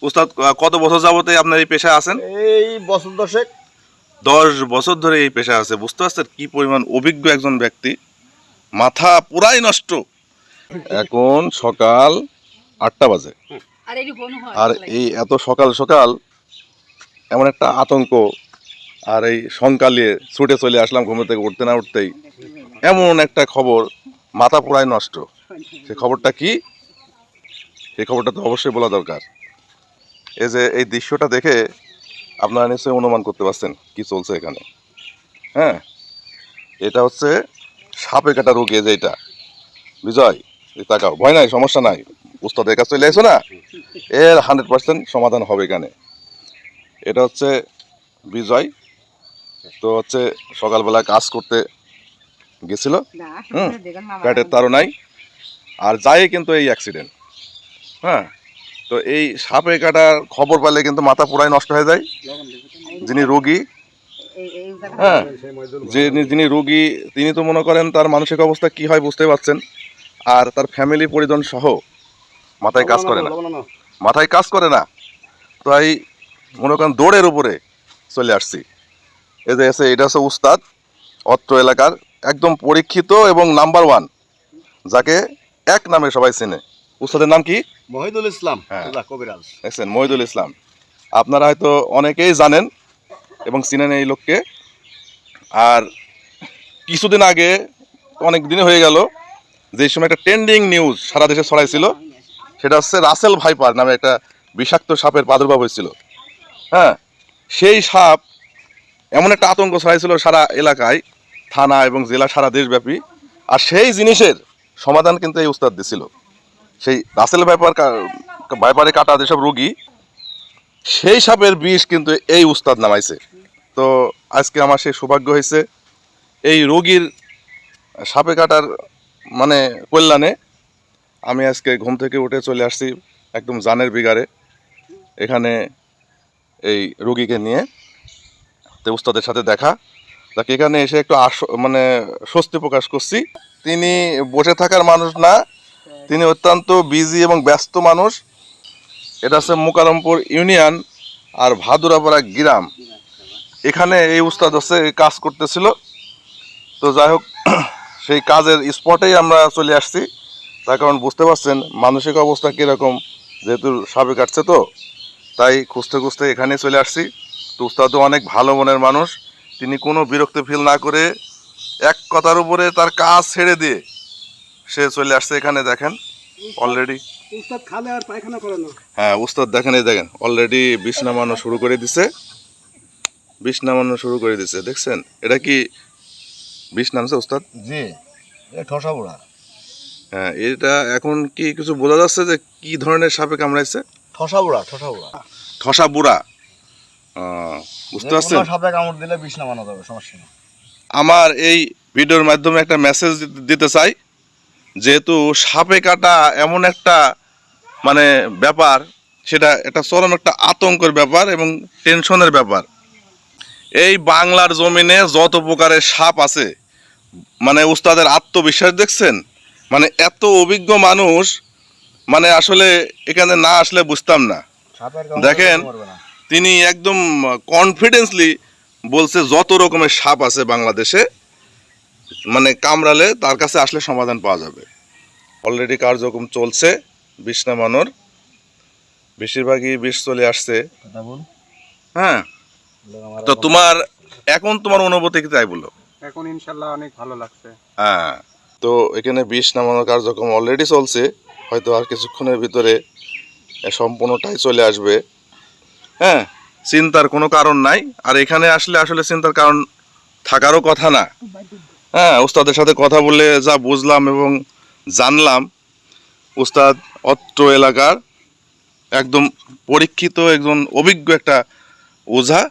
উস্তাদ কত বছর যাবতে আপনার এই পেশায় আছেন? এই বছর 10 10 বছর ধরে এই পেশায় আছে। বুঝতে পারছেন কি পরিমাণ অভিজ্ঞ একজন ব্যক্তি, মাথা পুরাই নষ্ট। এখন সকাল 8টা বাজে, আর এই এত সকাল সকাল এমন একটা আতঙ্ক, আর এই সংকালিয়ে ছুটে চলে আসলাম ঘুম থেকে উঠতে না উঠতেই এমন একটা খবর, মাথা পুরাই নষ্ট। সেই খবরটা কি, সেই খবরটা তো অবশ্যই বলা দরকার। এই যে এই দৃশ্যটা দেখে আপনারা নিশ্চয়ই অনুমান করতে পারছেন কি চলছে এখানে। হ্যাঁ, এটা হচ্ছে সাপে কাটা রোগ। যে এটা বিজয়, তাকাও, ভয় নাই, সমস্যা নাই, উস্তাদের কাছে চলে এসো না, এর 100% সমাধান হবে এখানে। এটা হচ্ছে বিজয়, তো হচ্ছে সকালবেলা কাজ করতে গেছিল, পেটের তারও নাই, আর যাই কিন্তু এই অ্যাক্সিডেন্ট। হ্যাঁ, তো এই সাপে কাটার খবর পেলে কিন্তু মাথা পুরাই নষ্ট হয়ে যায়। যিনি রোগী, হ্যাঁ, যিনি রোগী তিনি তো মনে করেন তার মানসিক অবস্থা কি হয় বুঝতে পারছেন। আর তার ফ্যামিলি পরিজন সহ মাথায় কাজ করে না, মাথায় কাজ করে না। তাই মনে করেন দৌড়ের উপরে চলে আসছি। এই যে এসে, এটা হচ্ছে উস্তাদ, অত্র এলাকার একদম পরীক্ষিত এবং নাম্বার 1, যাকে এক নামে সবাই চেনে। উস্তাদের নাম কি? মহিদুল ইসলাম। হ্যাঁ, কবিরাজ। দেখছেন, মহিদুল ইসলাম। আপনারা হয়তো অনেকেই জানেন এবং চিনেন এই লোককে। আর কিছুদিন আগে, অনেক দিন হয়ে গেল, যে সময় একটা ট্রেন্ডিং নিউজ সারা দেশে ছড়াইছিল, সেটা হচ্ছে রাসেল ভাইপার নামে একটা বিষাক্ত সাপের প্রাদুর্ভাব হয়েছিল। হ্যাঁ, সেই সাপ এমন একটা আতঙ্ক ছড়াইছিল সারা এলাকায়, থানা এবং জেলা, সারা দেশব্যাপী। আর সেই জিনিসের সমাধান কিন্তু এই উস্তাদ দিছিল। সেই রাসেল ভাইপারে কাটা যেসব রোগী, সেই সাপের বিষ কিন্তু এই উস্তাদ নামাইছে। তো আজকে আমার সেই সৌভাগ্য হয়েছে এই রোগীর সাপে কাটার মানে কল্যাণে আমি আজকে ঘুম থেকে উঠে চলে আসছি একদম জানের বিগারে এখানে এই রোগীকে নিয়ে। তো উস্তাদের সাথে দেখা, তাকে এখানে এসে একটু মানে স্বস্তি প্রকাশ করছি। তিনি বসে থাকার মানুষ না, তিনি অত্যন্ত বিজি এবং ব্যস্ত মানুষ। এটা হচ্ছে মোকারমপুর ইউনিয়ন আর ভাদুরাপাড়া গ্রাম, এখানে এই উস্তাদ হচ্ছে কাজ করতেছিল। তো যাই হোক, সেই কাজের স্পটেই আমরা চলে আসছি। তার কারণ বুঝতে পারছেন মানসিক অবস্থা কীরকম, যেহেতু সাপে কাটছে, তো তাই খুঁজতে খুঁজতে এখানে চলে আসছি। তো উস্তাদও অনেক ভালো মনের মানুষ, তিনি কোনো বিরক্তি ফিল না করে এক কথার উপরে তার কাজ ছেড়ে দিয়ে সে চলে আসছে এখানে। দেখেন অলরেডি উস্তাদ খালে আর পায়খানা করে না। হ্যাঁ, উস্তাদ দেখেন, এই দেখেন অলরেডি বিষ নামানো শুরু করে দিছে, বিষ নামানো শুরু করে দিছে। দেখছেন এটা কি বিষ নামছে উস্তাদ? জি, এটা ঠসা বুড়া। হ্যাঁ, এটা এখন কি কিছু বোঝা যাচ্ছে যে কি ধরনের সাপে কামড়াইছে? ঠসা বুড়া, ঠসা বুড়া। ঠসা বুড়া, বুঝতে পারছেন? সাপে কামড় দিলে বিষ নামানো যাবে, সমস্যা নেই। আমার এই ভিডিওর মাধ্যমে একটা মেসেজ দিতে চাই, যেহেতু সাপে কাটা এমন একটা মানে ব্যাপার, সেটা একটা চরম একটা আতঙ্কের ব্যাপার এবং টেনশনের ব্যাপার। এই বাংলার জমিনে যত প্রকারের সাপ আছে, মানে উস্তাদের আত্মবিশ্বাস দেখছেন, মানে এত অভিজ্ঞ মানুষ, মানে আসলে এখানে না আসলে বুঝতাম না। দেখেন, তিনি একদম কনফিডেন্সলি বলছে যত রকমের সাপ আছে বাংলাদেশে, মানে কামড়ালে তার কাছে আসলে সমাধান পাওয়া যাবে। অলরেডি কার্যক্রম চলছে বিষ নামানোর, বেশিরভাগই বিষ চলে আসছে। হ্যাঁ, তো তোমার এখন তোমার অনুভূতি কি তাই বলো? এখন ইনশাল্লাহ অনেক ভালো লাগছে। হ্যাঁ, তো এখানে বিষ নামানোর কার্যক্রম অলরেডি চলছে, হয়তো আর কিছুক্ষণের ভিতরে সম্পূর্ণটাই চলে আসবে। হ্যাঁ, চিন্তার কোনো কারণ নাই। আর এখানে আসলে আসলে চিন্তার কারণ থাকারও কথা না। হ্যাঁ, উস্তাদের সাথে কথা বলে যা বুঝলাম এবং জানলাম, উস্তাদ অত্র এলাকার একদম পরীক্ষিত একজন অভিজ্ঞ একটা ওঝা।